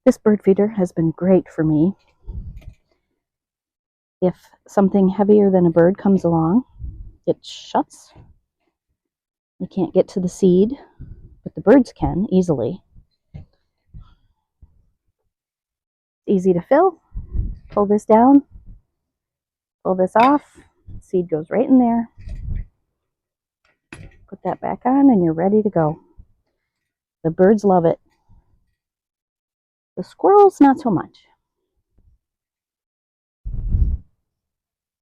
This bird feeder has been great for me. If something heavier than a bird comes along, it shuts. You can't get to the seed, but the birds can easily. Easy to fill. Pull this down, pull this off, seed goes right in there. Put that back on and you're ready to go. The birds love it. The squirrels, not so much.